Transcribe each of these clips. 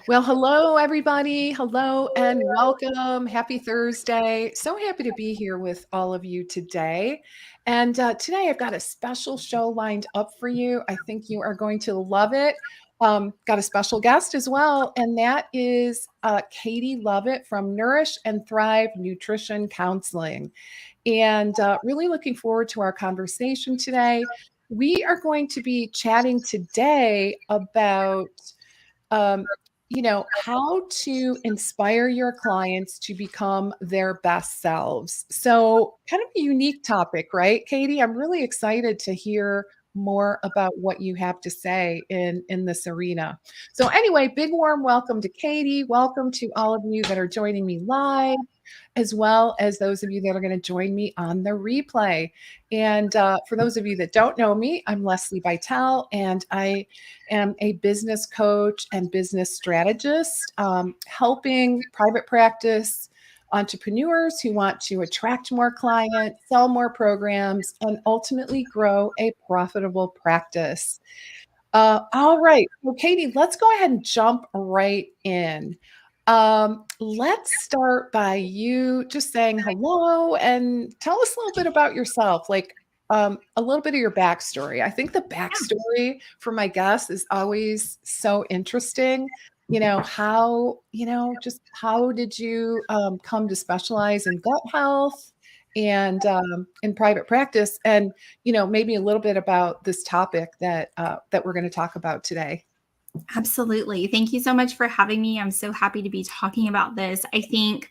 Well, hello, everybody. Hello and welcome. Happy Thursday. So happy to be here with all of you today. And today I've got a special show lined up for you. I think you are going to love it. Got a special guest as well, and that is Katie Lovitt from Nourish and Thrive Nutrition Counseling. And really looking forward to our conversation today. We are going to be chatting today about um, how to inspire your clients to become their best selves. So, kind of a unique topic, right, Katie? I'm really excited to hear more about what you have to say in this arena. So, anyway, big warm welcome to Katie. Welcome to all of you that are joining me live, as well as those of you that are going to join me on the replay. And for those of you that don't know me, I'm Lesli Vitel, and I am a business coach and business strategist, helping private practice entrepreneurs who want to attract more clients, sell more programs, and ultimately grow a profitable practice. All right. Well, Katie, let's go ahead and jump right in. Let's start by you just saying hello and tell us a little bit about yourself, like a little bit of your backstory. I think the backstory for my guests is always so interesting. Just how did you come to specialize in gut health and in private practice? And maybe a little bit about this topic that we're going to talk about today. Absolutely. Thank you so much for having me. I'm so happy to be talking about this. I think,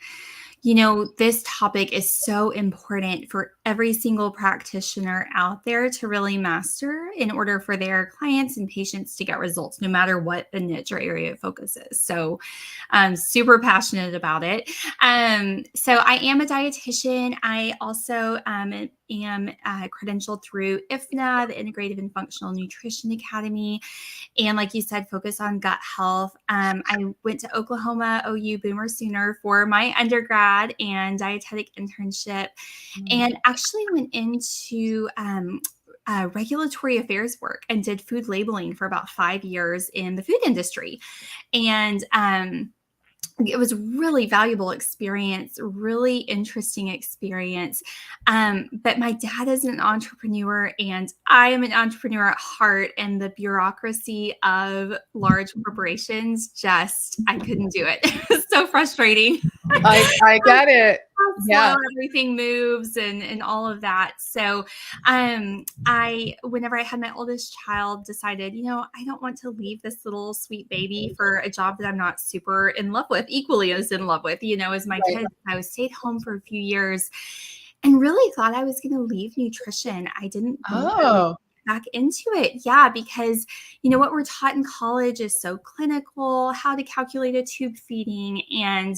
this topic is so important for every single practitioner out there to really master in order for their clients and patients to get results, no matter what the niche or area of focus is. So I'm super passionate about it. So I am a dietitian. I also am credentialed through IFNA, the Integrative and Functional Nutrition Academy. And like you said, focus on gut health. I went to Oklahoma OU Boomer Sooner for my undergrad and dietetic internship, and actually went into regulatory affairs work and did food labeling for about 5 years in the food industry. And it was really valuable experience, really interesting experience. But my dad is an entrepreneur and I am an entrepreneur at heart, and the bureaucracy of large corporations I couldn't do it. It was so frustrating. I get it. Yeah, everything moves and all of that. So whenever I had my oldest child, decided, I don't want to leave this little sweet baby for a job that I'm not super in love with, equally as in love with, as my kids. I stayed home for a few years and really thought I was going to leave nutrition. I didn't think I would back into it. Yeah, because what we're taught in college is so clinical, how to calculate a tube feeding, and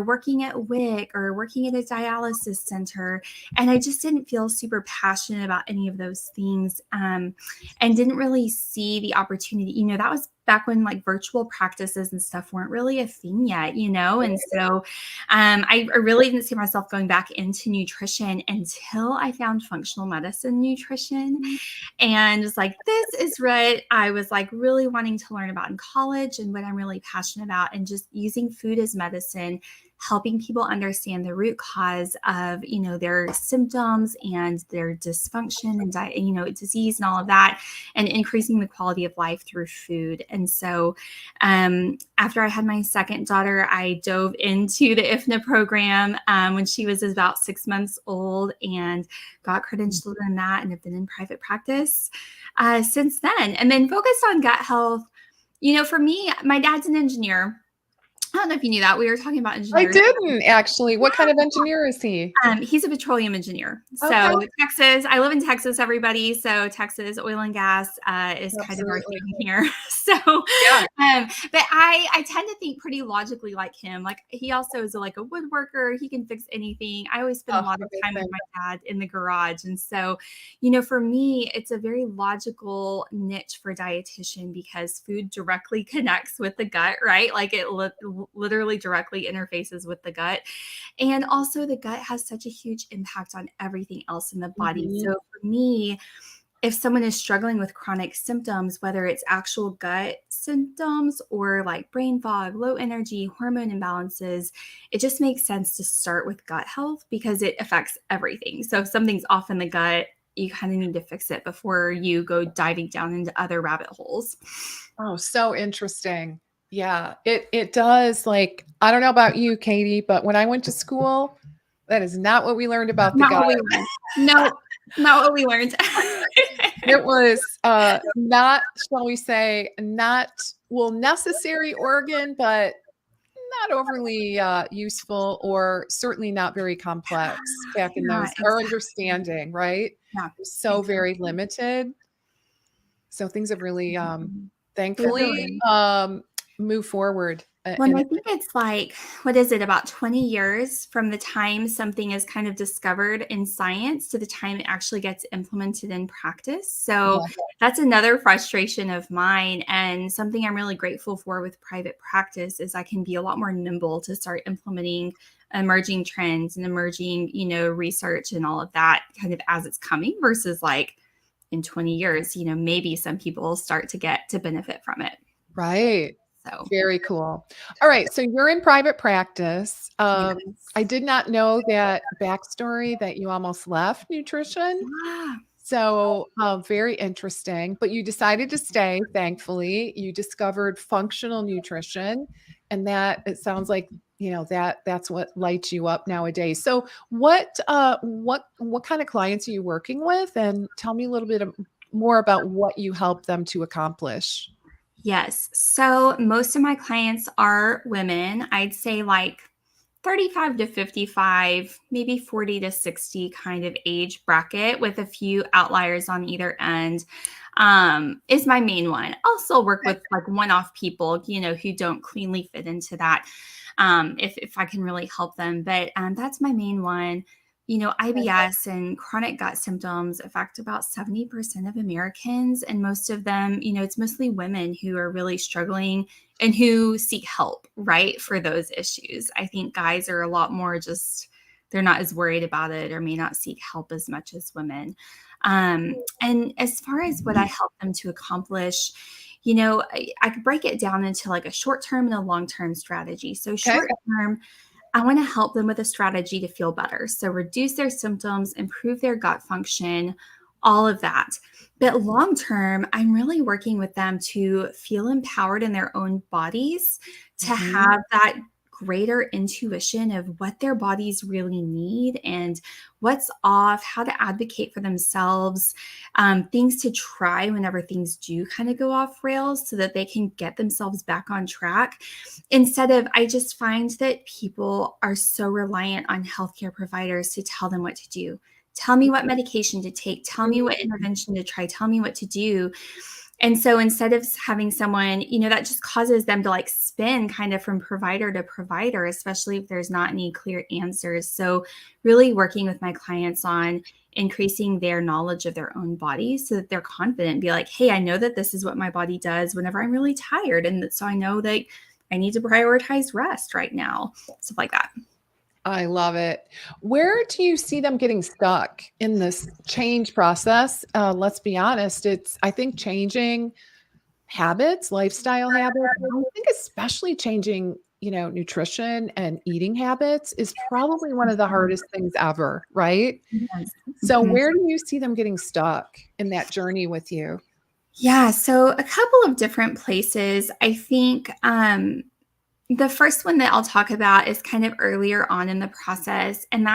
working at WIC or working at a dialysis center. And I just didn't feel super passionate about any of those things, and didn't really see the opportunity. That was back when like virtual practices and stuff weren't really a thing yet, and so I really didn't see myself going back into nutrition until I found functional medicine nutrition, and was like, this is what I was like really wanting to learn about in college and what I'm really passionate about, and just using food as medicine, helping people understand the root cause of, their symptoms and their dysfunction and disease and all of that, and increasing the quality of life through food. And so after I had my second daughter, I dove into the IFNA program when she was about 6 months old, and got credentialed in that, and have been in private practice since then. And then focused on gut health. For me, my dad's an engineer. I don't know if you knew that. We were talking about engineers. I didn't actually. What kind of engineer is he? He's a petroleum engier. Okay. So Texas, I live in Texas, everybody. So Texas oil and gas is kind of our thing here. So, but I tend to think pretty logically like him. Like he also is like a woodworker. He can fix anything. I always spend a lot of time with my dad in the garage. And so, for me, it's a very logical niche for dietitian, because food directly connects with the gut, right? Like it literally directly interfaces with the gut. And also the gut has such a huge impact on everything else in the body. Mm-hmm. So for me, if someone is struggling with chronic symptoms, whether it's actual gut symptoms or like brain fog, low energy, hormone imbalances, it just makes sense to start with gut health because it affects everything. So if something's off in the gut, you kind of need to fix it before you go diving down into other rabbit holes. Oh, so interesting. Yeah, it does, like, I don't know about you, Katie, but when I went to school, that is not what we learned about the Not gut. what we learned. No, not what we learned. It was, not, shall we say, not well, necessary organ, but not overly, useful or certainly not very complex back in Yeah, those our exactly. understanding, right? Yeah, Was so very exactly. limited. So things have really, They've thankfully, really moved forward, Well, and in I think it's like, what is it, about 20 years from the time something is kind of discovered in science to the time it actually gets implemented in practice. So yeah, that's another frustration of mine. And something I'm really grateful for with private practice is I can be a lot more nimble to start implementing emerging trends and emerging, research and all of that kind of as it's coming versus like in 20 years, maybe some people start to get to benefit from it. right. So, Very cool. All right, so you're in private practice. yes. I did not know that backstory that you almost left nutrition. Yeah. So, very interesting, but you decided to stay, thankfully. You discovered functional nutrition, and that it sounds like, that's what lights you up nowadays. So what kind of clients are you working with? And tell me a little bit more about what you help them to accomplish. Yes. So most of my clients are women. I'd say like 35 to 55, maybe 40 to 60 kind of age bracket with a few outliers on either end, is my main one. Also work with like one-off people, who don't cleanly fit into that, if I can really help them. But that's my main one. IBS and chronic gut symptoms affect about 70% of Americans. And most of them, it's mostly women who are really struggling and who seek help, right, for those issues. I think guys are a lot more just, they're not as worried about it or may not seek help as much as women. And as far as what I help them to accomplish, I could break it down into like a short term and a long term strategy. So, Okay. short term, I want to help them with a strategy to feel better. So, reduce their symptoms, improve their gut function, all of that. But long term, I'm really working with them to feel empowered in their own bodies, to Mhm. have that greater intuition of what their bodies really need and what's off, how to advocate for themselves, things to try whenever things do kind of go off rails so that they can get themselves back on track. Instead of, I just find that people are so reliant on healthcare providers to tell them what to do. Tell me what medication to take. Tell me what intervention to try. Tell me what to do. And so instead of having someone, that just causes them to like spin kind of from provider to provider, especially if there's not any clear answers. So, really working with my clients on increasing their knowledge of their own body so that they're confident, be like, hey, I know that this is what my body does whenever I'm really tired. And so I know that I need to prioritize rest right now, stuff like that. I love it. Where do you see them getting stuck in this change process? Let's be honest, it's, I think, changing habits, lifestyle habits. I think especially changing, nutrition and eating habits is probably one of the hardest things ever, right? Yes. So Mhm. where do you see them getting stuck in that journey with you? Yeah, so a couple of different places. I think the first one that I'll talk about is kind of earlier on in the process, and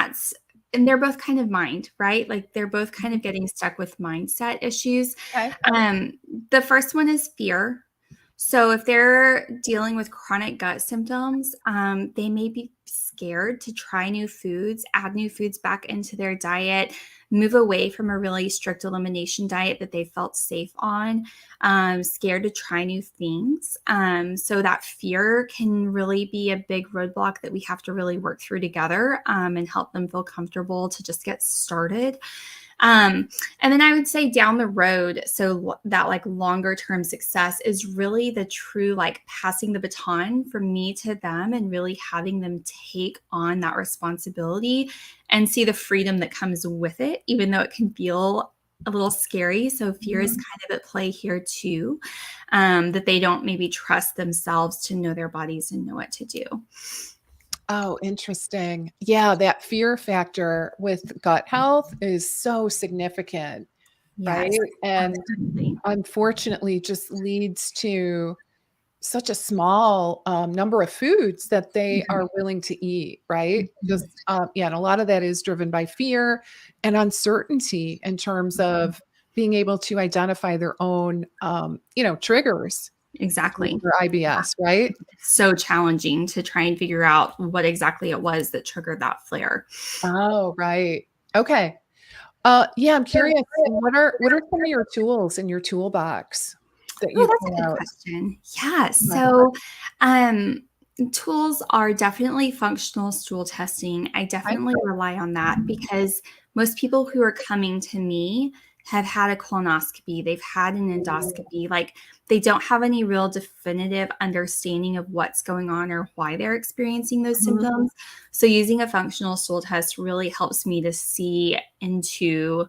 they're both kind of mind, right? Like they're both kind of getting stuck with mindset issues. Okay. Um, the first one is fear. So if they're dealing with chronic gut symptoms, they may be scared to try new foods, add new foods back into their diet, move away from a really strict elimination diet that they felt safe on, scared to try new things. So that fear can really be a big roadblock that we have to really work through together, and help them feel comfortable to just get started. Um, and then I would say down the road, so that like longer term success is really the true like passing the baton from me to them and really having them take on that responsibility and see the freedom that comes with it, even though it can feel a little scary. So fear is Mhm. kind of at play here too, that they don't maybe trust themselves to know their bodies and know what to do. Oh, interesting. Yeah, that fear factor with gut health is so significant, right? Yes, And absolutely. unfortunately just leads to such a small number of foods that they are willing to eat, right? Mhm. Just, yeah, and a lot of that is driven by fear and uncertainty in terms of being able to identify their own, triggers Exactly. for IBS, right? It's so challenging to try and figure out what exactly it was that triggered that flare. Oh, right. Okay. Yeah, I'm curious, what are some of your tools in your toolbox that Oh, you that's pull a good out? question. Yeah. Yeah. So, um, tools are definitely functional stool testing. I Okay. definitely rely on that because most people who are coming to me have had a colonoscopy, they've had an endoscopy. Like, they don't have any real definitive understanding of what's going on or why they're experiencing those Mhm. symptoms. So, using a functional stool test really helps me to see into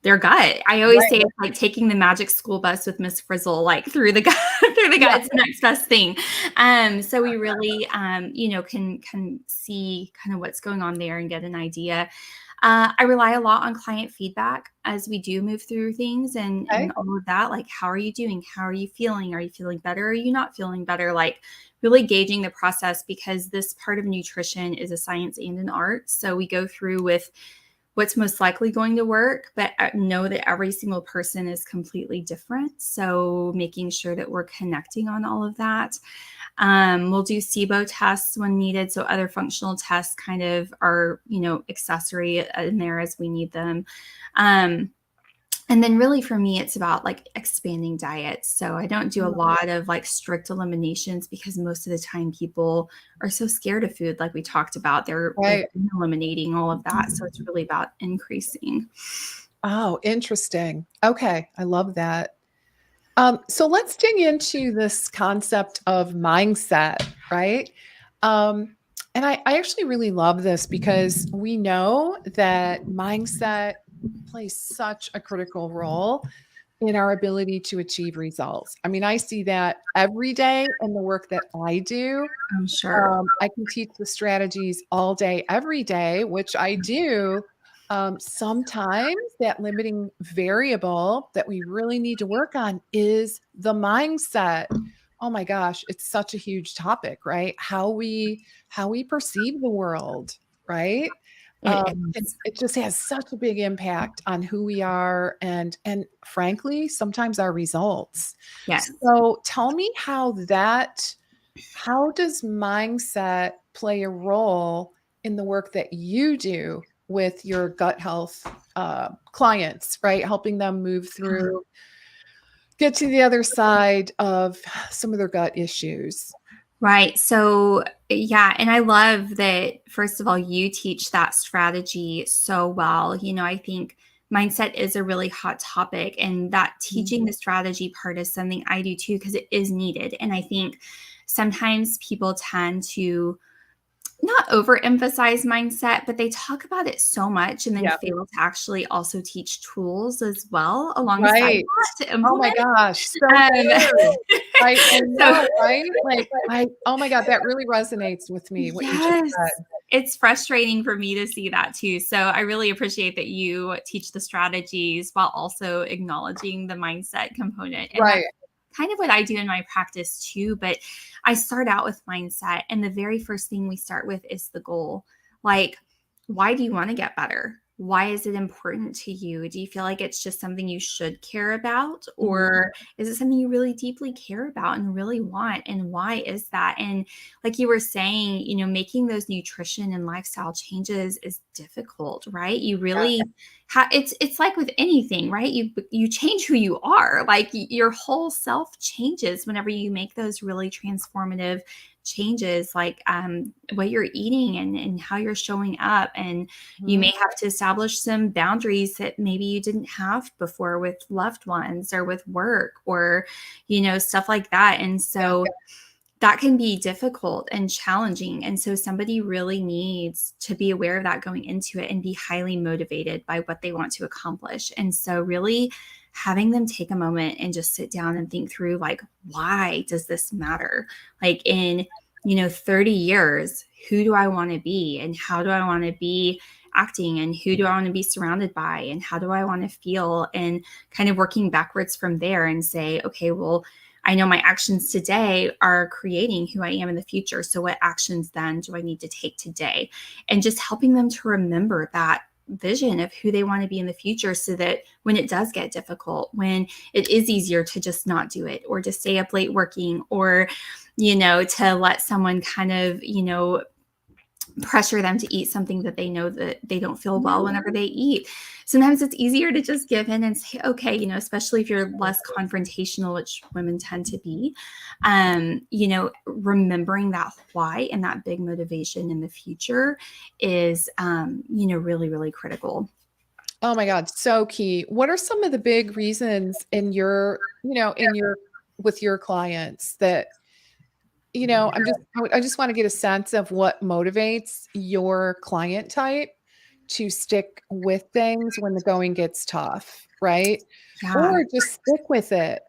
their gut. I always say Right. it's like taking the magic school bus with Miss Frizzle, like through the gut, through the Yeah. gut. It's the next best thing. So we really, can see kind of what's going on there and get an idea. I rely a lot on client feedback as we do move through things and Okay. all of that. Like, how are you doing? How are you feeling? Are you feeling better? Are you not feeling better? Like, really gauging the process because this part of nutrition is a science and an art. So we go through with what's most likely going to work, but know that every single person is completely different. So making sure that we're connecting on all of that. We'll do SIBO tests when needed. So other functional tests kind of are, accessory in there as we need them. Um, and then really for me, it's about like expanding diets. So I don't do a Mhm. lot of like strict eliminations because most of the time people are so scared of food, like we talked about. They've Right. been eliminating all of that. So it's really about increasing. Oh, interesting. Okay, I love that. So let's dig into this concept of mindset, right? Um, and I actually really love this because we know that mindset plays such a critical role in our ability to achieve results. I mean, I see that every day in the work that I do. I'm sure. I can teach the strategies all day, every day, which I do. Sometimes that limiting variable that we really need to work on is the mindset. Oh my gosh, it's such a huge topic, right? How we perceive the world, right? It It, is. it just has such a big impact on who we are and frankly, sometimes our results. Yes. So tell me how does mindset play a role in the work that you do with your gut health clients, right? Helping them move through, get to the other side of some of their gut issues. Right. So, yeah. And I love that, first of all, you teach that strategy so well. I think mindset is a really hot topic, and that Mhm. teaching the strategy part is something I do too, because it is needed. And I think sometimes people tend to not overemphasize mindset, but they talk about it so much and then Yeah. fail to actually also teach tools as well alongside Right. that to Oh my implement. gosh, so true. I So know, right? Like, oh my god, that really resonates with me, what you just yes, said. it's frustrating for me to see that too. So I really appreciate that you teach the strategies while also acknowledging the mindset component. And Right. that's kind of what I do in my practice too. But I start out with mindset, and the very first thing we start with is the goal. Like, why do you want to get better? Why is it important to you? Do you feel like it's just something you should care about? Mhm. Or is it something you really deeply care about and really want? And why is that? And like you were saying, making those nutrition and lifestyle changes is difficult, right? You Yeah. really it's like with anything, right? You change who you are. Like your whole self changes whenever you make those really transformative changes, like what you're eating and how you're showing up. And you Mhm. may have to establish some boundaries that maybe you didn't have before with loved ones or with work or stuff like that. And Yeah. so that can be difficult and challenging. And so somebody really needs to be aware of that going into it and be highly motivated by what they want to accomplish. And so really having them take a moment and just sit down and think through, like, why does this matter? Like in, 30 years, who do I want to be and how do I want to be acting and who do I want to be surrounded by and how do I want to feel, and kind of working backwards from there and say, okay, well, I know my actions today are creating who I am in the future. So what actions then do I need to take today? And just helping them to remember that vision of who they want to be in the future, so that when it does get difficult, when it is easier to just not do it or to stay up late working, or, to let someone kind of, pressure them to eat something that they know that they don't feel well whenever they eat. Sometimes it's easier to just give in and say, okay, especially if you're less confrontational, which women tend to be, remembering that why and that big motivation in the future is, really, really critical. Oh my God, so key. What are some of the big reasons in your, with your clients that, I just want to get a sense of what motivates your client type to stick with things when the going gets tough, right? Yeah. Or just stick with it.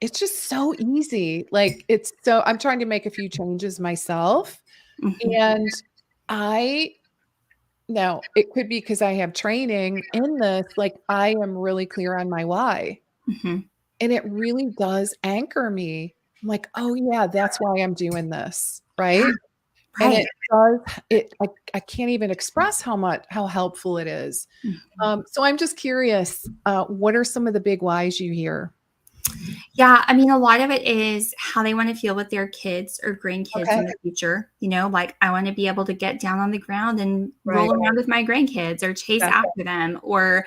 It's just so easy. Like I'm trying to make a few changes myself. Mhm. And I now it could be because I have training in this, like I am really clear on my why. Mhm. And it really does anchor me. I'm like, "Oh, yeah, that's why I'm doing this," Yeah. right? And Right. it does I can't even express how helpful it is. Mhm. So I'm just curious, what are some of the big whys you hear? Yeah, I mean, a lot of it is how they want to feel with their kids or grandkids Okay. in the future. Like I want to be able to get down on the ground and Right. roll around with my grandkids or chase Gotcha. after them, or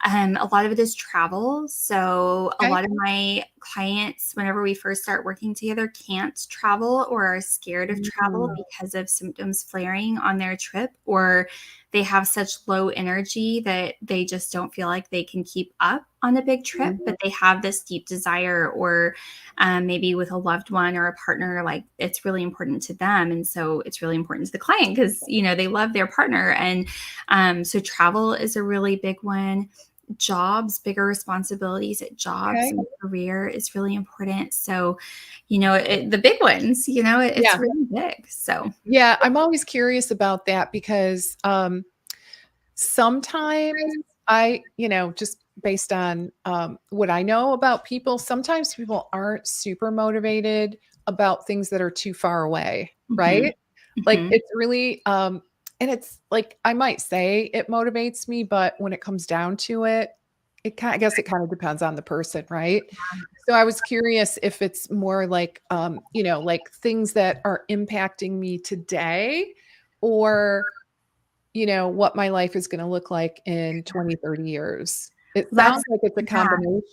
a lot of it is travel. So a Okay. lot of my clients, whenever we first start working together, can't travel or are scared of travel Mm, because of symptoms flaring on their trip, or they have such low energy that they just don't feel like they can keep up on a big trip, mhm. but they have this deep desire, or maybe with a loved one or a partner, like it's really important to them. And so it's really important to the client because, they love their partner. And so travel is a really big one. Jobs, bigger responsibilities at jobs Okay. and career is really important. So, the big ones, it's Yeah. really big. So, Yeah, I'm always curious about that because, sometimes just based on, what I know about people, sometimes people aren't super motivated about things that are too far away, mhm, right? Like, mhm. it's really, and it's like, I might say it motivates me, but when it comes down to it, I guess it kinda depends on the person, right? So I was curious if it's more like, like things that are impacting me today or, what my life is gonna look like in 20, 30 years. It That's sounds like it's a Yeah,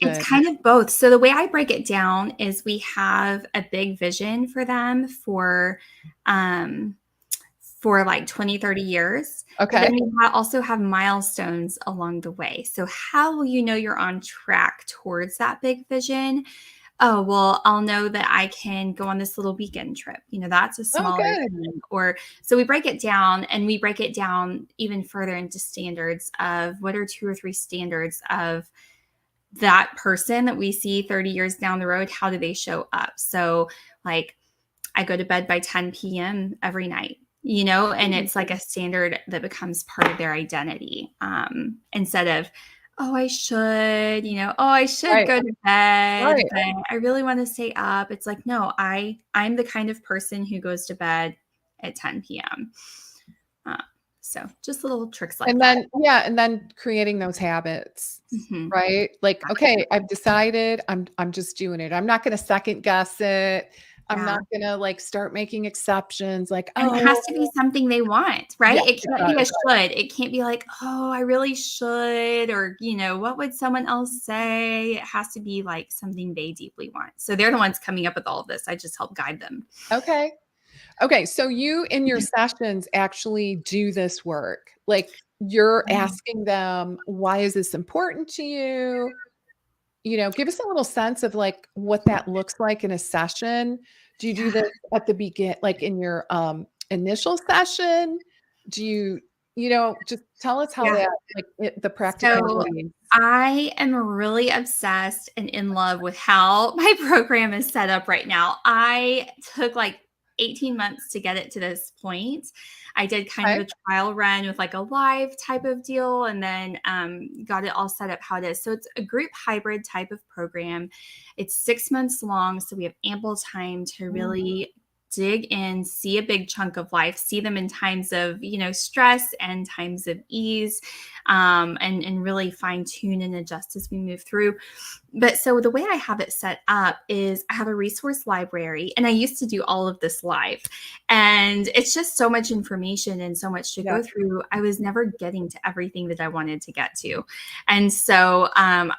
it's combination. kind of both. So the way I break it down is we have a big vision for them um, for like 20, 30 years, but then Okay. we also have milestones along the way. So how will you know you're on track towards that big vision? Oh, well, I'll know that I can go on this little weekend trip. That's a Oh, smaller good. thing. Or so we break it down, and we break it down even further into standards of what are 2 or 3 standards of that person that we see 30 years down the road. How do they show up? So, like, I go to bed by 10 p.m. every night, and Mm, it's like a standard that becomes part of their identity, instead of, oh, I should, oh, I should right, go to bed, right. but I really want to stay up. It's like, no, I'm the kind of person who goes to bed at 10 p.m. Uh, so just little tricks like And that. then yeah, and then creating those habits, Hmm. right? Like, "Okay, I've decided I'm just doing it. I'm not gonna second guess it. I'm Yeah. not gonna, like, start making exceptions like, And it has "Oh." to be something they want, Yeah, right? It it can't be a does. should. It can't be like, "Oh, I really should," or, "What would someone else say?" It has to be like something they deeply want. So they're the ones coming up with all of this. I just help guide them. Okay. Okay, so you in your sessions actually do this work. Like, you're asking them, "Why is this important to you?" Give us a little sense of, like, what that looks like in a session Do you do this at the like in your initial session? Do just tell us how Yeah. that, like the So practicalities. I am really obsessed and in love with how my program is set up right now. I took like 18 months to get it to this point. I did kind of Okay. a trial run with like a live type of deal and then got it all set up how it is. So it's a group hybrid type of program. It's 6 months long. So we have ample time to Mm, really dig in, see a big chunk of life, see them in times of, stress and times of ease, and really fine tune and adjust as we move through. But so the way I have it set up is I have a resource library, and I used to do all of this live. And it's just so much information and so much to yeah. go through. I was never getting to everything that I wanted to get to. And so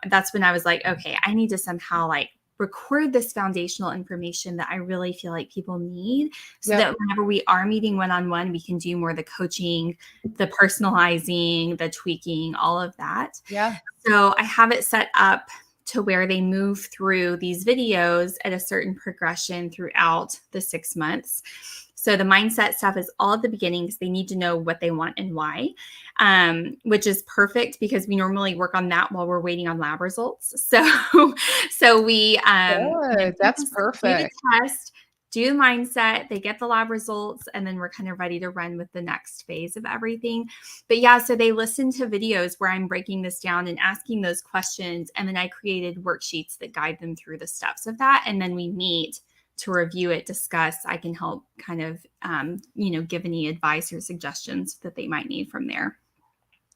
that's when I was like, okay, I need to somehow like record this foundational information that I really feel like people need so Yep. that whenever we are meeting one-on-one, we can do more of the coaching, the personalizing, the tweaking, all of that. Yeah. So I have it set up to where they move through these videos at a certain progression throughout the 6 months. So the mindset stuff is all at the beginning because they need to know what they want and why, which is perfect because we normally work on that while we're waiting on lab results. So we Good. That's do the perfect. test, do the mindset, they get the lab results, and then we're kind of ready to run with the next phase of everything. But yeah, so they listen to videos where I'm breaking this down and asking those questions. And then I created worksheets that guide them through the steps of that. And then we meet to review it, discuss. I can help kind of, give any advice or suggestions that they might need from there.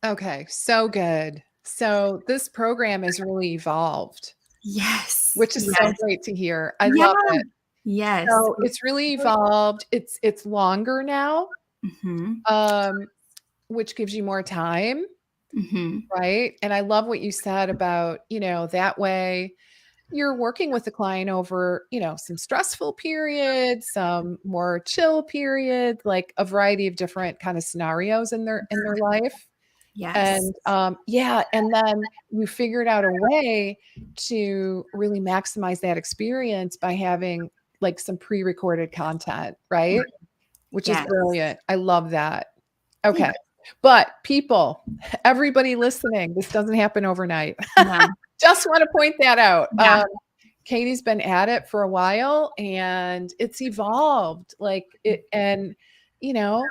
Okay. So good. So this program has really evolved, Yes. which is so Yes. great to hear. I Yeah. love it. Yes. So it's really evolved. It's longer now, Hmm. um, which gives you more time, Hmm. right? And I love what you said about, that way you're working with the client over, some stressful periods, some more chill periods, like a variety of different kind of scenarios in their life. Yes. And yeah, and then you figured out a way to really maximize that experience by having like some pre-recorded content, right? Which is Yes. brilliant. I love that. Okay. Thanks. But people, everybody listening, this doesn't happen overnight. No. Just want to point that out. Yeah. Katie's been at it for a while and it's evolved like it, and you know,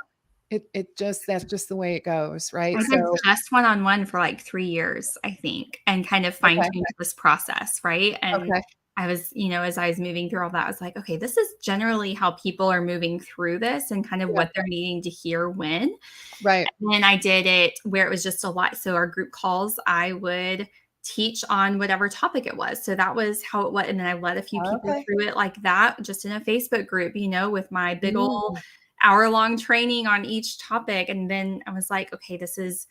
that's just the way it goes, right? I did So, just one-on-one for like 3 years, I think, and kind of okay, fine-tuned this process, right? And okay, I was, as I was moving through all that, I was like, okay, this is generally how people are moving through this and kind of yeah, what they're needing to hear when. right. And then I did it where it was just a lot. So our group calls, I would teach on whatever topic it was. So that was how it was. And then I led a few people Okay. through it like that, just in a Facebook group, with my big old Mm, hour-long training on each topic. And then I was like, okay, this is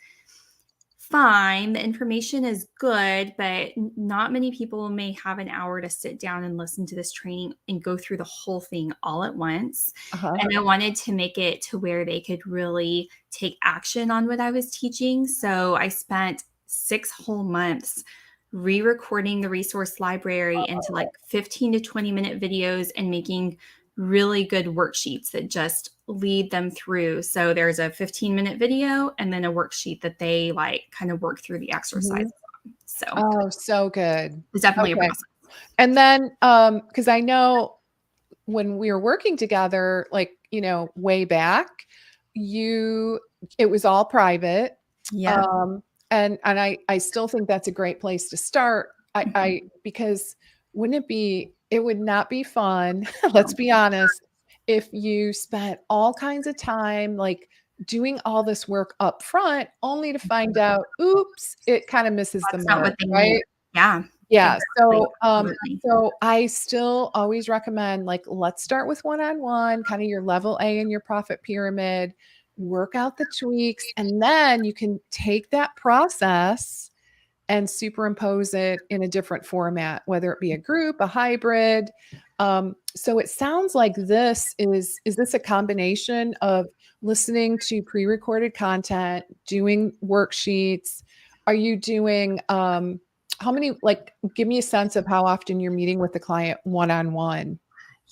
fine. The information is good, but not many people may have an hour to sit down and listen to this training and go through the whole thing all at once. uh-huh. And I wanted to make it to where they could really take action on what I was teaching. So I spent 6 whole months re-recording the resource library into like 15 to 20-minute videos and making really good worksheets that just lead them through. So there's a 15-minute video and then a worksheet that they like kind of work through the exercises Mhm. on. So Oh, so good. it's definitely a Okay. process. And then, because I know when we were working together, like, way back, you it was all private. Yep. Um, and I still think that's a great place to start. Mhm. Because it would not be fun, let's be honest, if you spent all kinds of time like doing all this work up front only to find out, oops, it kind of misses the That's not mark, what they need. right? Yeah, Yeah. exactly. So, Absolutely. I still always recommend like let's start with one-on-one, kind of your level A in your profit pyramid, work out the tweaks, and then you can take that process and superimpose it in a different format, whether it be a group, a hybrid. So it sounds like is this a combination of listening to pre-recorded content, doing worksheets? Are you doing how many, like, give me a sense of how often you're meeting with the client one-on-one?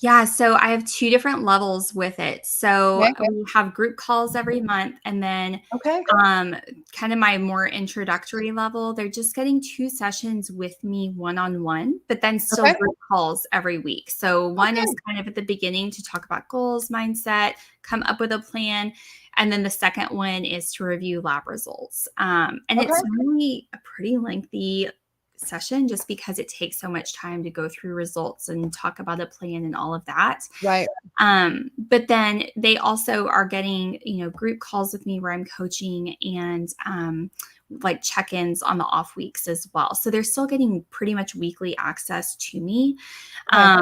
Yeah, so I have 2 different levels with it. So, Okay. we have group calls every month, and then, Okay. um, kind of my more introductory level, they're just getting 2 sessions with me one-on-one, but then still Okay. group calls every week. So, one is Okay. kind of at the beginning to talk about goals, mindset, come up with a plan, and then the second one is to review lab results. And it's Okay. really a pretty lengthy session just because it takes so much time to go through results and talk about a plan and all of that. Right. But then they also are getting, group calls with me where I'm coaching and like check-ins on the off weeks as well. So they're still getting pretty much weekly access to me. Okay.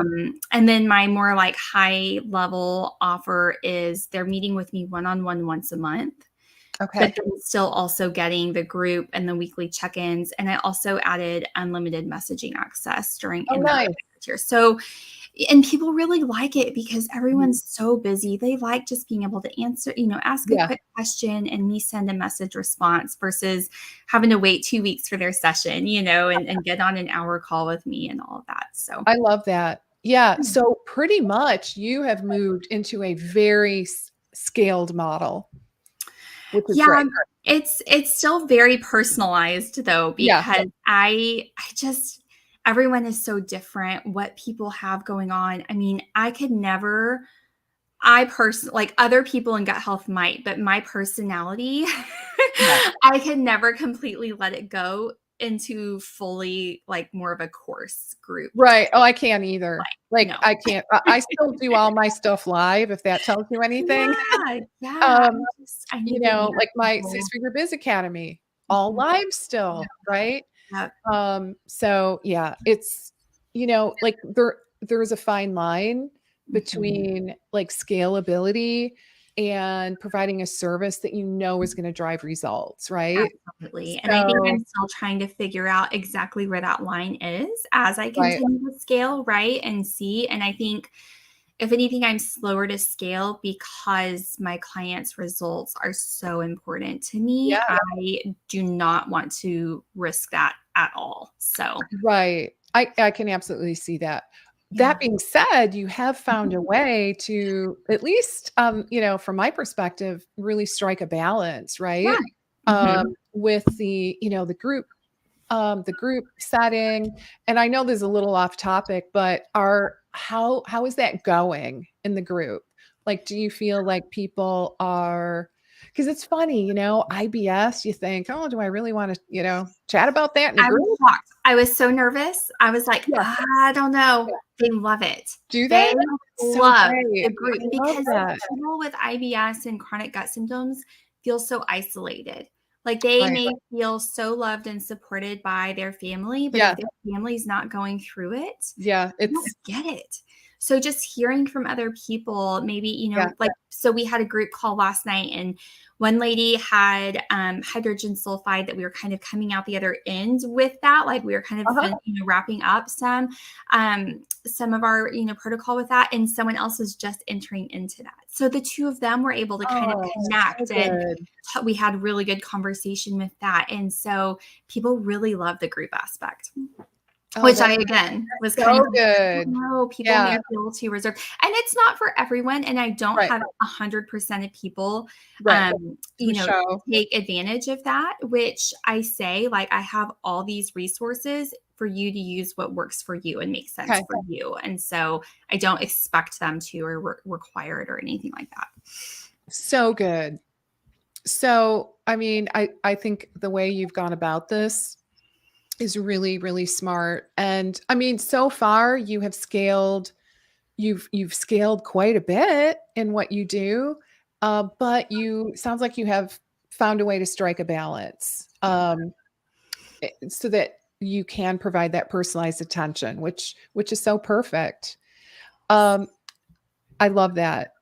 And then my more like high level offer is they're meeting with me one-on-one once a month, but Okay. then still also getting the group and the weekly check-ins. And I also added unlimited messaging access during Oh, in that nice. tier. So, and people really like it because Mhm. everyone's so busy. They like just being able to answer, ask a Yeah. quick question and me send a message response versus having to wait 2 weeks for their session, and get on an hour call with me and all of that. So, I love that. Yeah. So pretty much you have moved into a very scaled model, which is yeah, great. it's still very personalized though Yeah. because I just everyone is so different what people have going on. I mean, I personally like other people in gut health might, but my personality, Yeah. I can never completely let it go into fully like more of a course group Right. type. Oh, I can't either. Like, No. I can't I still do all my stuff live, if that tells you anything. Yeah, yeah. Um, I need to meet like my people. Six Figure Biz Academy, all Mhm. live still, right? Yep. So yeah, it's like there's a fine line Mhm. between like scalability and providing a service that is going to drive results, right? Absolutely. And I think So, I'm still trying to figure out exactly where that line is as I right. continue to scale, right? And see. And I think if anything, I'm slower to scale because my clients' results are so important to me. Yeah, I do not want to risk that at all. So, right. I can absolutely see that. yeah. That being said, you have found Mhm. a way to at least, from my perspective, really strike a balance, Yeah. right? Mhm. With the group setting. And I know this is a little off topic, but how is that going in the group? Like, do you feel like people are, because it's funny, IBS, you think, oh, do I really want to, chat about that in a I was group? shocked. I was so nervous. I was like, Yeah. I don't know. They love it. Do They they? That's so love great. the group I love because that. people with IBS and chronic gut symptoms feel so isolated. Like they Right. may feel so loved and supported by their family, but if Yeah. their family's not going through it, Yeah. they don't get it. So just hearing from other people, maybe, Yeah. like, so we had a group call last night and one lady had hydrogen sulfide that we were kind of coming out the other end with that. Like we were kind of, Uh-huh. wrapping up some of our, protocol with that. And someone else was just entering into that. So the two of them were able to kind of Oh, so connect and good. we had really good conversation with that. And so people really love the group aspect. Oh, Which that's I, again, was kind so of like, I good. don't know, people may Yeah. feel too reserved, and it's not for everyone, and I don't Right. have 100% of people, Right. Who show. take advantage of that, which I say, like, I have all these resources for you to use what works for you and makes sense Okay. for you, and so I don't expect them to or require it or anything like that. So good. So, I mean, I think the way you've gone about this is really, really smart. And I mean, so far you've scaled quite a bit in what you do. But you sounds like you have found a way to strike a balance. So that you can provide that personalized attention, which is so perfect. Um, I love that.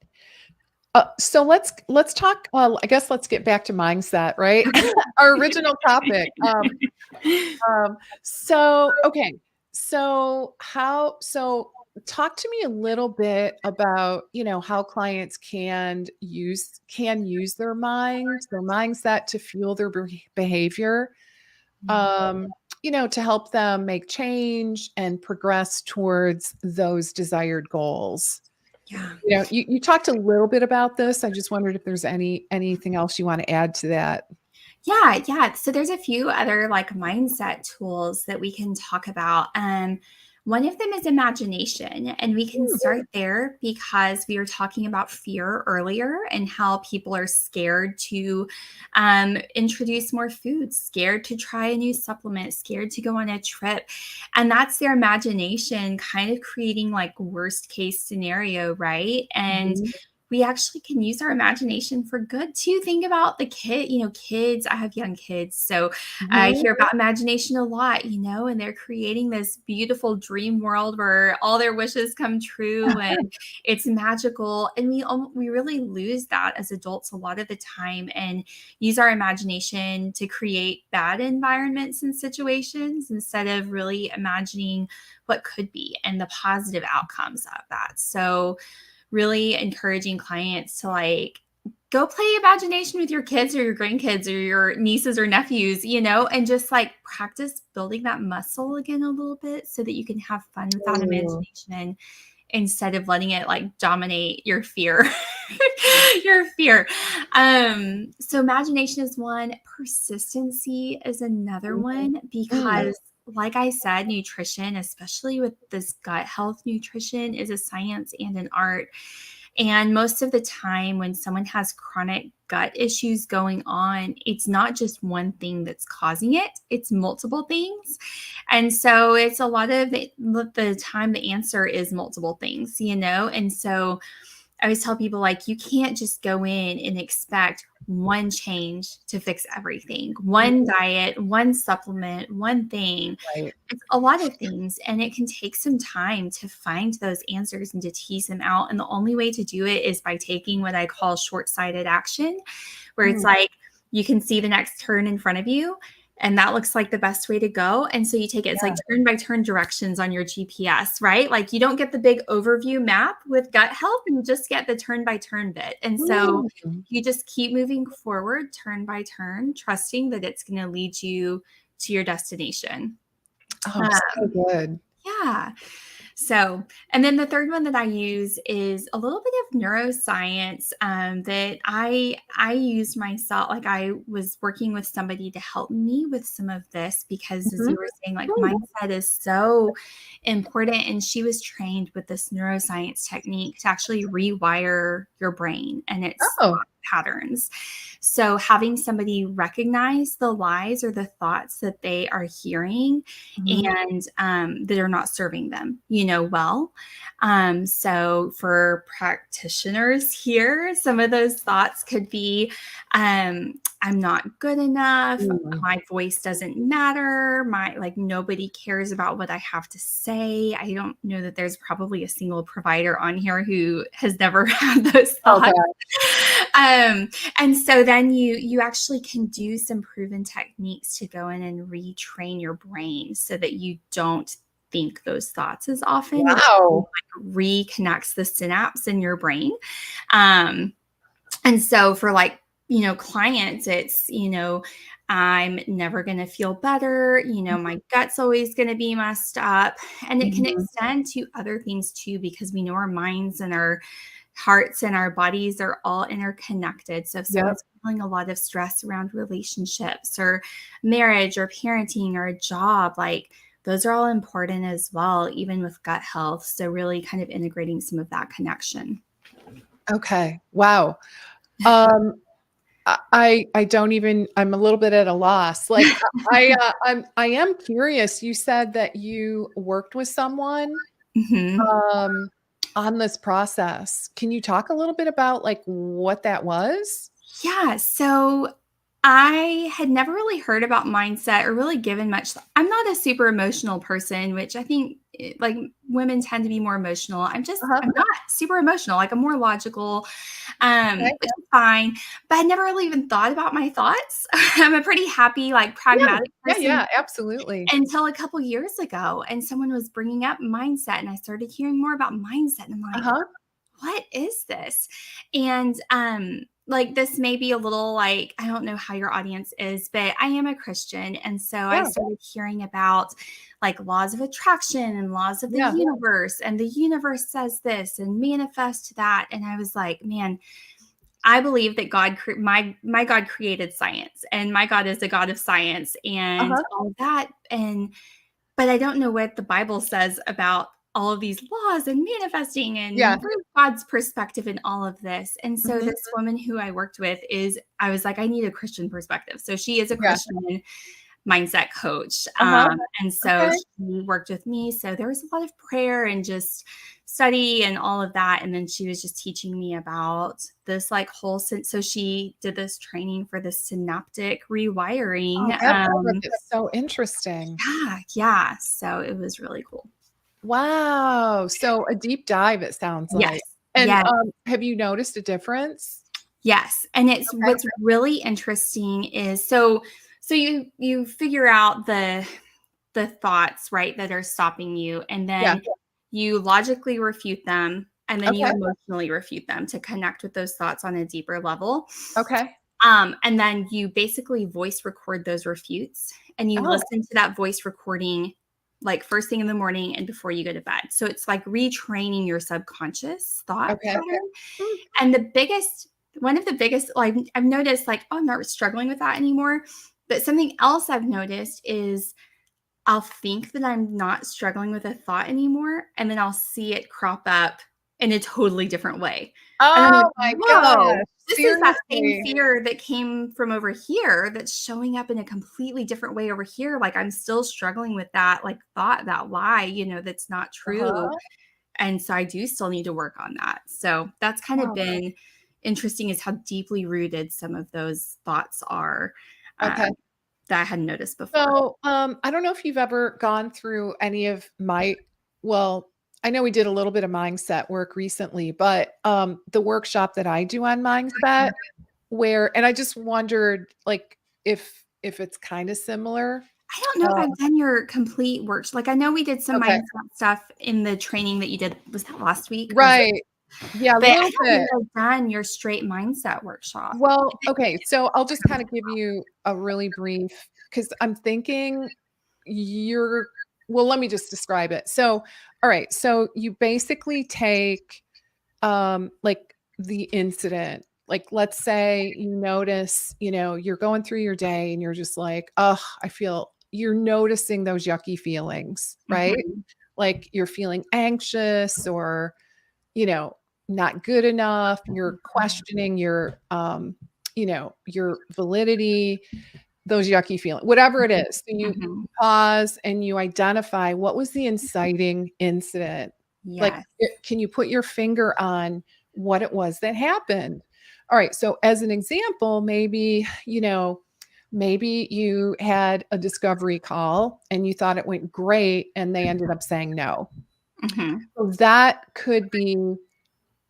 So let's talk. Well, I guess let's get back to mindset, right? Our original topic. So okay. So talk to me a little bit about, how clients can use their mindset to fuel their behavior. to help them make change and progress towards those desired goals. Yeah. You talked a little bit about this. I just wondered if there's anything else you want to add to that. Yeah, yeah. So there's a few other like mindset tools that we can talk about. One of them is imagination, and we can Hmm. start there because we were talking about fear earlier and how people are scared to introduce more foods, scared to try a new supplement, scared to go on a trip, and that's their imagination kind of creating like worst case scenario, right? And Mhm. we actually can use our imagination for good too. Think about the kids. I have young kids. So I Mhm. hear about imagination a lot, and they're creating this beautiful dream world where all their wishes come true and it's magical. And we really lose that as adults a lot of the time and use our imagination to create bad environments and situations instead of really imagining what could be and the positive outcomes of that. So really encouraging clients to like go play imagination with your kids or your grandkids or your nieces or nephews, and just like practice building that muscle again a little bit so that you can have fun with that Ooh. imagination instead of letting it like dominate your fear. Your fear. So imagination is one, persistency is another one Mm. because like I said, nutrition, especially with this gut health nutrition, is a science and an art. And most of the time, when someone has chronic gut issues going on, it's not just one thing that's causing it, it's multiple things. And so it's a lot of the time, the answer is multiple things, And so I always tell people like you can't just go in and expect one change to fix everything. One diet, one supplement, one thing. Right. It's a lot of things and it can take some time to find those answers and to tease them out. And the only way to do it is by taking what I call short-sighted action, where it's Mm. like you can see the next turn in front of you and that looks like the best way to go. And so you take it, it's like Yeah. turn by turn directions on your GPS, right? Like you don't get the big overview map with gut health, you just get the turn by turn bit. And so Mm. you just keep moving forward turn by turn, trusting that it's going to lead you to your destination. Oh, so Um, good. yeah. So, and then the third one that I use is a little bit of neuroscience that I used myself. Like I was working with somebody to help me with some of this because, as Mhm. you were saying, like Mm. mindset is so important. And she was trained with this neuroscience technique to actually rewire your brain and its Oh. patterns. So, having somebody recognize the lies or the thoughts that they are hearing Mhm. and that are not serving them, well. So for practitioners here, some of those thoughts could be, I'm not good enough. Mm. My voice doesn't matter. Like nobody cares about what I have to say. I don't know that there's probably a single provider on here who has never had those Oh, thoughts. god. And so then you actually can do some proven techniques to go in and retrain your brain so that you don't think those thoughts as often. It Wow. reconnects the synapse in your brain. Um, and so for like, clients, it's, I'm never going to feel better. My gut's always going to be messed up. And it can Mhm. extend to other things too, because we know our minds and our hearts and our bodies are all interconnected. So if Yep. someone's feeling a lot of stress around relationships or marriage or parenting or a job, like those are all important as well, even with gut health. So really kind of integrating some of that connection. Okay. Wow. Um, I don't even I'm a little bit at a loss. Like, I am curious. You said that you worked with someone, Mhm. um, on this process. Can you talk a little bit about, like, what that was? Yeah. So I had never really heard about mindset or really given much. I'm not a super emotional person, which I think like women tend to be more emotional. Uh-huh. I'm not super emotional. Like I'm more logical, Okay. which is fine. But I never really even thought about my thoughts. I'm a pretty happy, like Yeah. pragmatic Yeah, person yeah, absolutely. until a couple years ago. And someone was bringing up mindset and I started hearing more about mindset. And I'm like, Uh-huh. what is this? And like this may be a little like, I don't know how your audience is, but I am a Christian. And so I Yeah. started hearing about like laws of attraction and laws of the Yeah. universe. And the universe says this and manifest that. And I was like, man, I believe that my God created science, and my God is a God of science and Uh-huh. all of that. But I don't know what the Bible says about all of these laws and manifesting Yeah. and God's perspective in all of this. And so Mhm. this woman who I worked with I was like, I need a Christian perspective. So she is a Yeah. Christian mindset coach. Uh-huh. And so Okay. she worked with me. So there was a lot of prayer and just study and all of that. And then she was just teaching me about this like whole so she did this training for the synaptic rewiring. Oh, that part is so interesting. Yeah. So it was really cool. Wow. So a deep dive, it sounds Yes. like. And, Yes. have you noticed a difference? Yes. And it's Okay. what's really interesting is so you figure out the thoughts, right, that are stopping you, and Yeah. then you logically refute them, and then you Okay. emotionally refute them to connect with those thoughts on a deeper level. Okay. And then you basically voice record those refutes, and you Oh, listen to that voice recording like first thing in the morning and before you go to bed. So it's like retraining your subconscious thought okay. pattern. Mm. And one of the biggest, like I've noticed, like, oh, I'm not struggling with that anymore. But something else I've noticed is I'll think that I'm not struggling with a thought anymore, and then I'll see it crop up in a totally different way. And I'm like, Oh my whoa, gosh. this is that same Seriously. fear that came from over here that's showing up in a completely different way over here. Like I'm still struggling with that, like thought, that lie, that's not true. Uh-huh. And so I do still need to work on that. So that's kind of Wow. been interesting, is how deeply rooted some of those thoughts are, Okay. um, that I hadn't noticed before. So, I don't know if you've ever gone through any of well, I know we did a little bit of mindset work recently, but, the workshop that I do on mindset and I just wondered, like, if it's kinda similar? I don't know if Uh, I've done your complete work. Like I know we did some okay. mindset stuff in the training that you did. Was that last week? Or was it? Right. Yeah, a But I little don't know bit. if I've done your straight mindset workshop. Well, okay, so I'll just kinda give you a really brief, because 'cause I'm thinking you're well, let me just describe it. So, all right, so you basically take, like, the incident. Like, let's say you notice, you're going through your day and you're just like, oh, you're noticing those yucky feelings, right? Mhm, Like, you're feeling anxious or, you know, not good enough, you're questioning your validity, those yucky feelings, whatever it is. So you mhm. pause and you identify what was the inciting incident. Like, Yes. can you put your finger on what it was that happened? All right. So as an example, maybe you had a discovery call and you thought it went great and they ended up saying no. Mhm. So that could be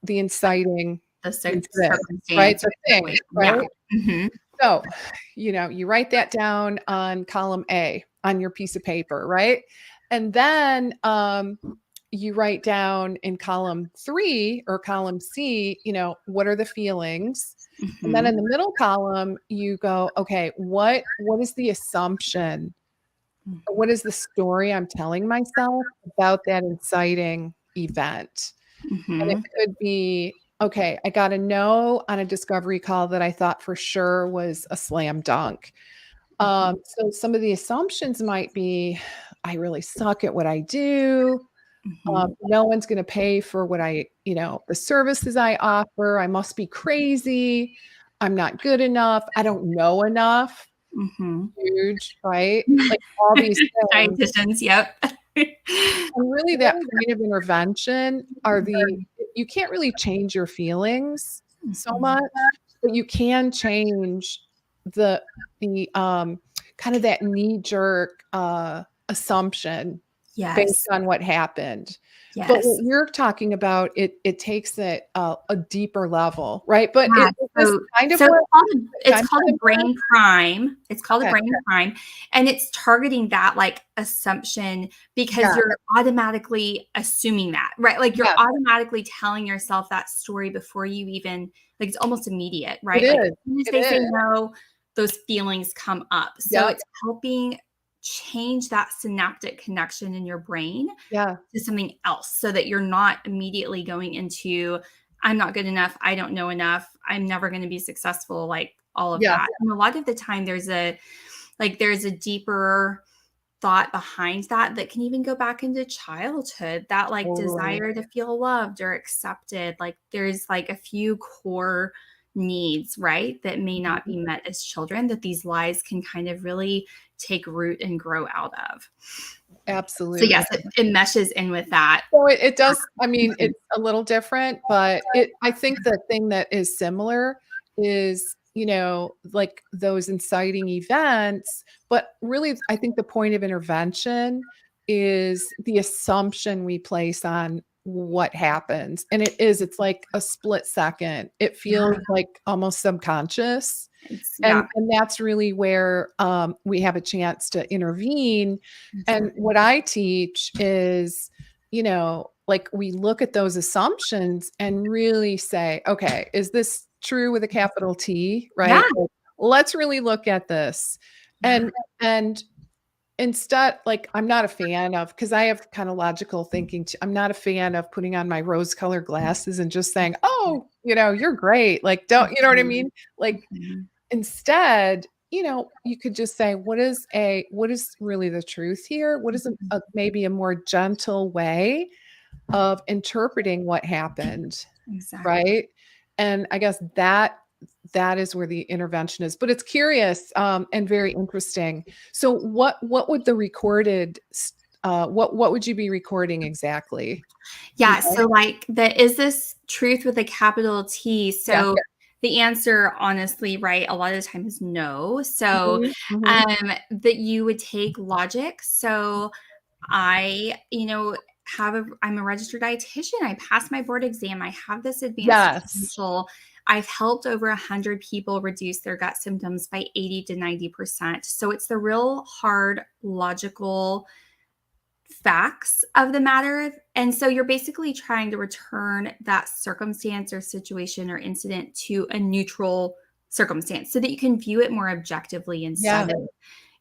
the inciting The incident, right? circumstance or The thing, situation. right? Yeah. Mhm. So, you write that down on column A on your piece of paper, right? And then you write down in column 3 or column C, what are the feelings? And then Mhm. in the middle column, you go, okay, what is the assumption? Or what is the story I'm telling myself about that inciting event? And it Mhm. could be, okay, I got a no on a discovery call that I thought for sure was a slam dunk. Mhm. So some of the assumptions might be, I really suck at what I do. Mhm. No one's going to pay for the services I offer. I must be crazy. I'm not good enough. I don't know enough. Mhm. Huge, right? Like all these things. Dietitians, yep. And really that point of intervention you can't really change your feelings so Mhm. much, but you can change the kind of that knee jerk, assumption. based Yes. on what happened. But Yes. what you're talking about, it takes it a deeper level, right? But Yeah, is this kind of so what it's kind called of a brain prime. It's called a okay. brain prime, and it's targeting that, like, assumption because Yeah, you're automatically assuming that, right? Like, you're yeah, automatically telling yourself that story before you even like, it's almost immediate, it right? Like, is. as soon as It they say is. no, those feelings come up. So Yep. it's helping change that synaptic connection in your brain Yeah. to something else so that you're not immediately going into I'm not good enough, I don't know enough, I'm never going to be successful, like all of Yeah. that. And a lot of the time there's a deeper thought behind that that can even go back into childhood, that like Totally. desire to feel loved or accepted. Like there's like a few core needs, right, that may not Mhm. be met as children that these lies can kind of really take root and grow out of. So Absolutely. yes, it meshes in with that. So it does, I mean, it's a little different, but I think the thing that is similar is, like those inciting events, but really I think the point of intervention is the assumption we place on what happens. And it's like a split second. It feels Yeah, like almost subconscious. it's And that's really where, we have a chance to intervene. And exactly. what I teach is, like we look at those assumptions and really say, okay, is this true with a capital T, Yeah, right? Like, let's really look at this. yeah, And instead, like, I'm not a fan of, because I have kind of logical thinking. I'm not a fan of putting on my rose-colored glasses and just saying, oh, you're great. Like, don't, you know what I mhm, mean? Like, mhm. instead, you could just say, what is really the truth here? What is maybe a more gentle way of interpreting what happened, Exactly. right? And I guess that is where the intervention is. But it's curious, and very interesting. So what would the what would you be recording exactly? Do you Yeah, know? so, like, the is this truth with a capital T? Yeah. So, the answer, honestly, right, a lot of the time is no. So, Mhm, mhm. that you would take logic. So, I, I'm a registered dietitian. I passed my board exam. I have this advanced Yes. credential. I've helped over 100 people reduce their gut symptoms by 80 to 90%. So it's the real hard, logical facts of the matter. And so you're basically trying to return that circumstance or situation or incident to a neutral circumstance so that you can view it more objectively Yeah. instead of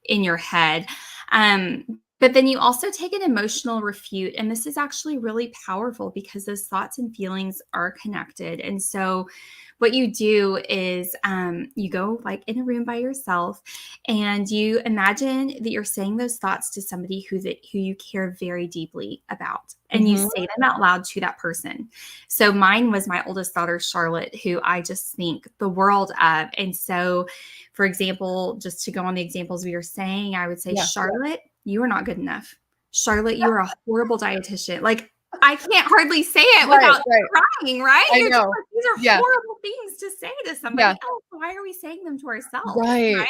in your head. But then you also take an emotional refute. And this is actually really powerful because those thoughts and feelings are connected. And so what you do is you go like in a room by yourself and you imagine that you're saying those thoughts to somebody who you care very deeply about, and you Mhm. say them out loud to that person. So mine was my oldest daughter, Charlotte, who I just think the world of. And so, for example, just to go on the examples we were saying, I would say, Yeah. Charlotte, you are not good enough. Charlotte, you are a horrible dietitian. Like, I can't hardly say it Right, without right. crying, right? I You're just know. like, these are Yeah. horrible things to say to somebody Yeah. else. Why are we saying them to ourselves, Right. right?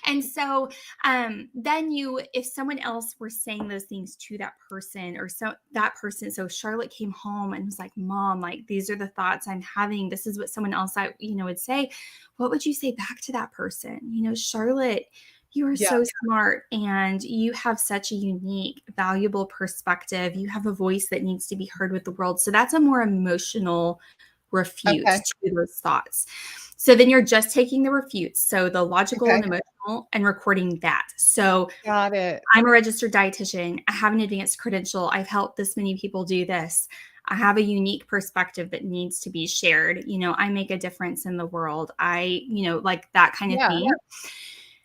And so then if someone else were saying those things to that person, or so that person, so Charlotte came home and was like, Mom, like these are the thoughts I'm having. This is what someone else would say. What would you say back to that person? Charlotte, you are Yeah. so smart and you have such a unique, valuable perspective. You have a voice that needs to be heard with the world. So that's a more emotional refute Okay. to those thoughts. So then you're just taking the refutes, so the logical Okay. and emotional, and recording that. So Got it. I'm a registered dietitian. I have an advanced credential. I've helped this many people do this. I have a unique perspective that needs to be shared. I make a difference in the world. Like that kind of Yeah. thing.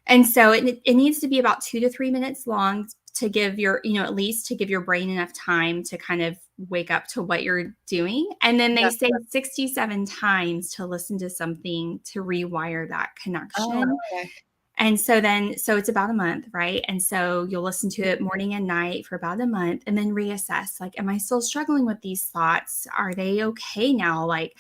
And so it needs to be about 2 to 3 minutes long to give at least to give your brain enough time to kind of wake up to what you're doing. And then Yeah. they say 67 times to listen to something to rewire that Oh, connection. okay. And so it's about a month, right? And so you'll listen to it morning and night for about a month and then reassess, like, am I still struggling with these thoughts? Are they okay now? Like,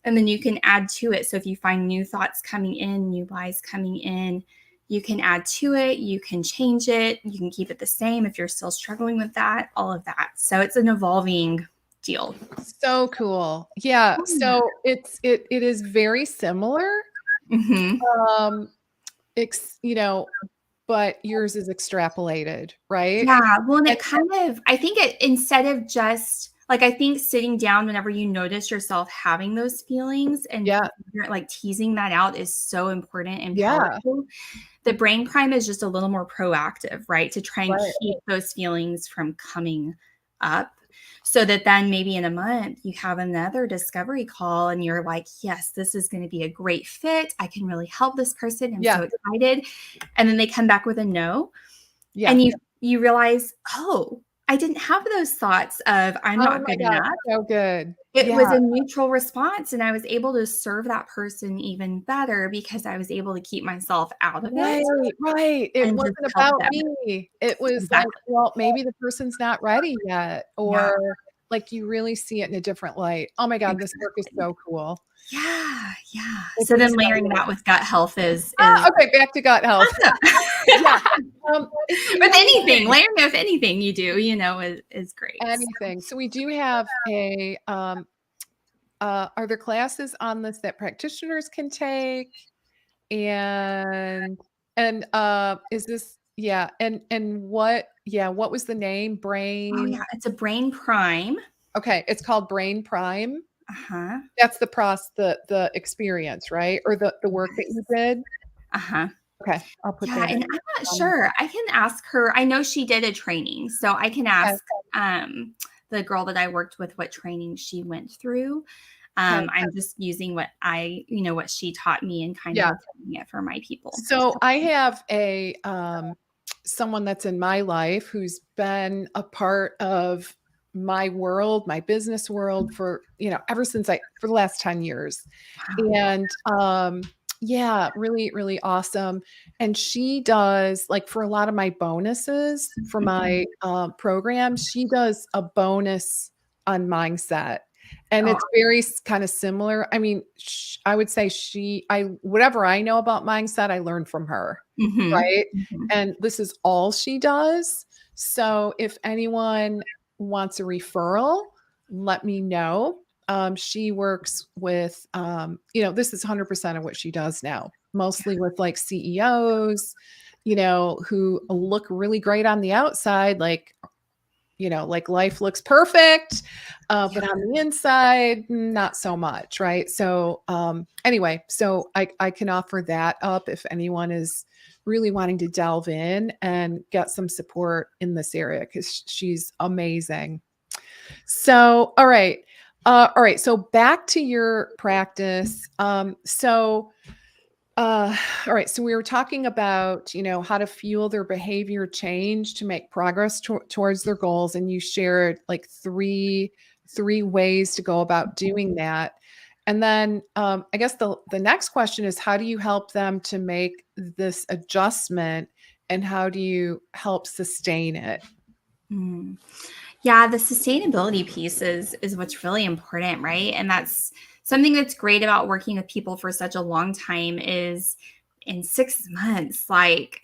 and then you can add to it. So if you find new thoughts coming in, new lies coming in, You can add to it, you can change it, you can keep it the same if you're still struggling with that, all of that. So it's an evolving deal. So cool. Yeah. So it is very similar. Hmm. Um, but yours is extrapolated, right? Yeah, well, and And it kind of, I think it, instead of just like, I think sitting down whenever you notice yourself having those feelings and yeah, like teasing that out is so important and yeah, powerful. The brain prime is just a little more proactive, right? To try and right. keep those feelings from coming up so that then maybe in a month you have another discovery call and you're like, yes, this is going to be a great fit. I can really help this person. I'm Yeah, so excited. And then they come back with a no. yeah. And you realize, oh, I didn't have those thoughts of I'm Oh not my good gosh, enough. so good. It Yeah, was a neutral response, and I was able to serve that person even better because I was able to keep myself out of right, it right. It and just wasn't help about them. me. It was like, Exactly. well, maybe the person's not ready yet, Yeah, or like you really see it in a different light. Oh my God, this work is exactly. so cool. Yeah, yeah. It So then is so layering good. that with gut health is Okay, back to gut health. awesome. Yeah, it's With anything, amazing. layering with anything you do, is great. So, Anything. So we do have are there classes on this that practitioners can take? And is this yeah, what was the name? oh Brain yeah, it's a brain prime. okay, it's called Brain Prime. Uh-huh. That's the experience, right? Or the work that you Yes. did? Uh-huh. Okay, I'll put Yeah, that and in. I'm not Um, sure. I can ask her. I know she did a training, so I can okay, ask the girl that I worked with what training she went through. okay, I'm just using what she taught me and kind of yeah. applying it for my people. So I have someone that's in my life who's been a part of my world, my business world for, ever since for the last 10 years. Wow. And yeah, really, really awesome. And she does like for a lot of my bonuses for my Mhm. program, she does a bonus on mindset. And Oh, it's very kind of similar. I mean, I would say whatever I know about mindset, I learned from her, mhm, right? mhm. And this is all she does. So if anyone wants a referral, let me know. She works with, this is 100% of what she does now, mostly with like CEOs, who look really great on the outside, like life looks perfect, Yeah. but on the inside, not so much, right? So, anyway, so I can offer that up if anyone is really wanting to delve in and get some support in this area because she's amazing. So, all right. So back to your practice. All right. So we were talking about, how to fuel their behavior change to make progress towards their goals, and you shared like three ways to go about doing that. And then I guess the next question is, how do you help them to make this adjustment, and how do you help sustain it? Mm. Yeah, the sustainability piece is what's really important, right? And that's something that's great about working with people for such a long time is in 6 months, like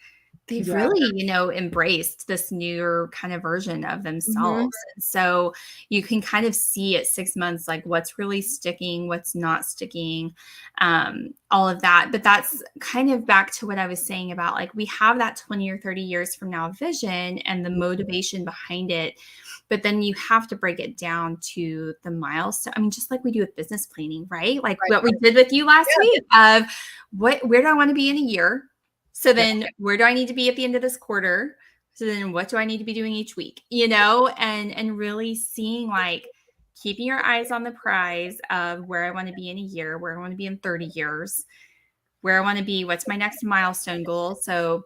they've Yeah. really, embraced this newer kind of version of Hmm. themselves. And so you can kind of see at 6 months like what's really sticking, what's not sticking, all of that. But that's kind of back to what I was saying about like we have that 20 or 30 years from now vision and the motivation behind it, but then you have to break it down to the milestone. I mean, just like we do with business planning, right? Like Right. what we did with you last Yeah. week of where do I want to be in a year? So Yeah. then where do I need to be at the end of this quarter? So then what do I need to be doing each week? And really seeing like keeping your eyes on the prize of where I want to be in a year, where I want to be in 30 years, where I want to be, what's my next milestone goal. So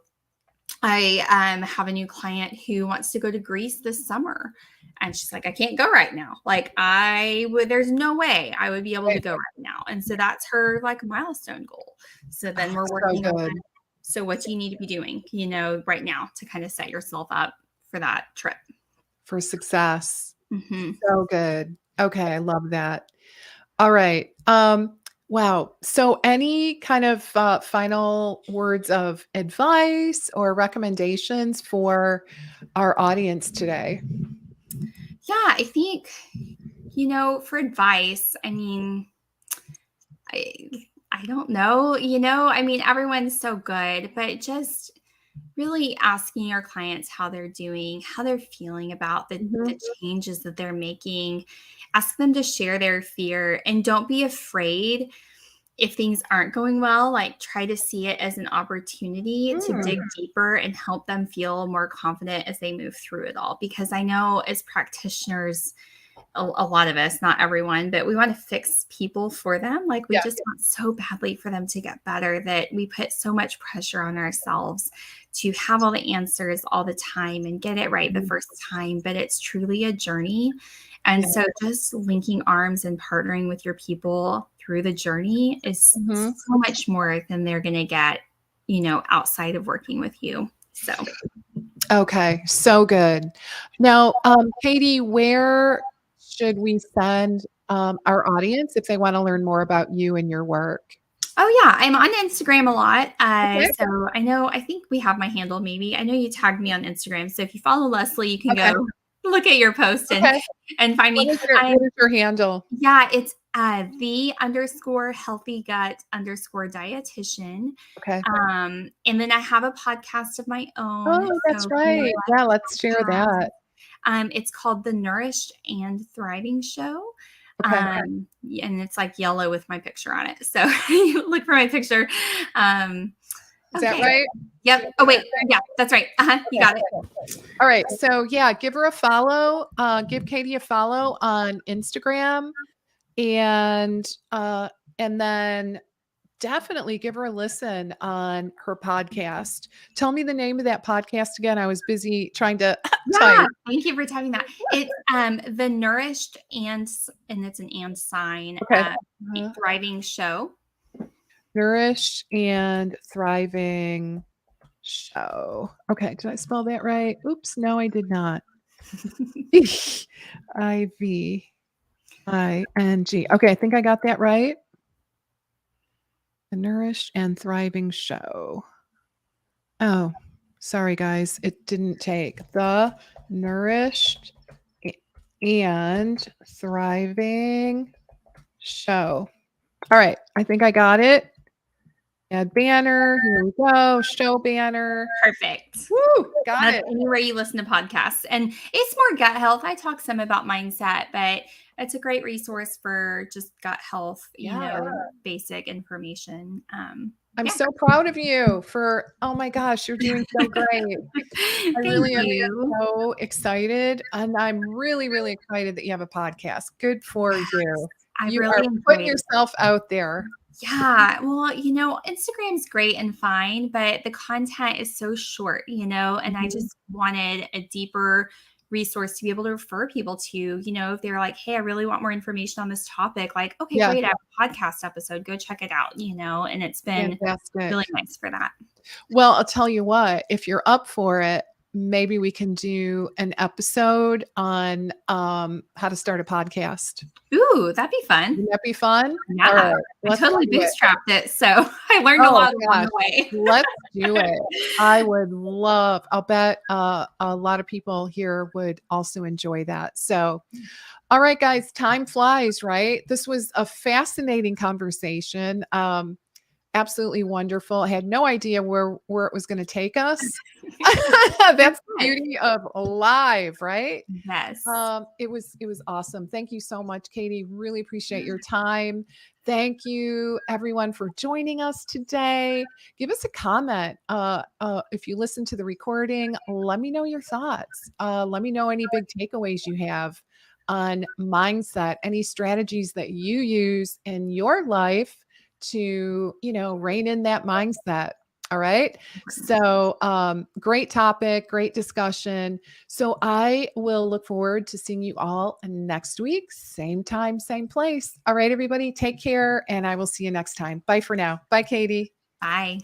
I have a new client who wants to go to Greece this summer. And she's like, I can't go right now. Like, there's no way I would be able to Right. go right now. And so that's her like milestone goal. So then Oh, we're so working on, good. so what do you need to be doing, right now to kind of set yourself up for that trip? For success. Hmm. So good. Okay, I love that. All right. Wow. So any kind of final words of advice or recommendations for our audience today? Yeah, I think, for advice, I mean, I I don't know, I mean, everyone's so good, but just really asking your clients how they're doing, how they're feeling about the Mhm. changes that they're making. Ask them to share their fear and don't be afraid if things aren't going well. Like, try to see it as an opportunity to Mm, dig deeper and help them feel more confident as they move through it all. Because I know as practitioners, a lot of us, not everyone, but we want to fix people for them. Like, we yeah. just want so badly for them to get better that we put so much pressure on ourselves to have all the answers all the time and get it right the Mhm. first time. But it's truly a journey. And Yeah. so just linking arms and partnering with your people through the journey is Mhm. so much more than they're going to get, outside of working with you. So, Okay, so good. Now, Katie, where should we send our audience if they want to learn more about you and your work? oh yeah, I'm on Instagram a lot. Okay. So I think we have my handle maybe. I know you tagged me on Instagram. So if you follow Leslie, you can Okay. go look at your post and Okay. find me. What is your handle? Yeah, it's the underscore healthy gut underscore dietitian. Okay. And then I have a podcast of my own. Oh, So that's if you right. like Yeah, let's share podcasts, that. it's called the Nourished and Thriving Show. Okay. And it's like yellow with my picture on it. So you look for my picture. Um, Is that okay. right? Yep. Oh, wait. Yeah, that's right. You Okay. got it. All right. So yeah, give her a follow. Give Katie a follow on Instagram, and uh, and then definitely give her a listen on her podcast. Tell me the name of that podcast again. I was busy trying to Yeah. type. Thank you for typing that. It's the Nourished and it's an and sign, Okay. Uh-huh. Thriving Show. Nourish and Thriving Show. Okay. Did I spell that right? Oops. No, I did not. Iving. Okay. I think I got that right. The Nourish and Thriving Show. Oh, sorry, guys. It didn't take. The Nourished and Thriving Show. All right. I think I got it. Add banner. Here we go. Show banner. Perfect. Woo! Got That's it. anywhere you listen to podcasts. And it's more gut health. I talk some about mindset, but it's a great resource for just gut health, Yeah. basic information. I'm Yeah. so proud of you for, oh my gosh, you're doing so great. I Thank really am you. so excited. And I'm really, really excited that you have a podcast. Good for you. I You really are putting enjoyed it. yourself out there. Yeah. Well, Instagram's great and fine, but the content is so short, and I Mhm. just wanted a deeper resource to be able to refer people to, if they're like, hey, I really want more information on this topic. Like, okay, Yeah, great. I have a podcast episode. Go check it out, and it's been fantastic. really nice for that. Well, I'll tell you what, if you're up for it, maybe we can do an episode on how to start a podcast. Ooh, that'd be fun. Wouldn't that be fun? All Yeah. right, I let's totally do it. bootstrapped it. So I learned a Oh lot along gosh, the way. let's do it. I'll bet a lot of people here would also enjoy that. So, all right, guys, time flies, right? This was a fascinating conversation. Absolutely wonderful. I had no idea where it was going to take us. That's That's the it. beauty of live, right? Yes. It was awesome. Thank you so much, Katie. Really appreciate your time. Thank you, everyone, for joining us today. Give us a comment. If you listen to the recording, let me know your thoughts. Let me know any big takeaways you have on mindset, any strategies that you use in your life to, rein in that mindset. All right. So, great topic, great discussion. So I will look forward to seeing you all next week. Same time, same place. All right, everybody, take care, and I will see you next time. Bye for now. Bye, Katie. Bye.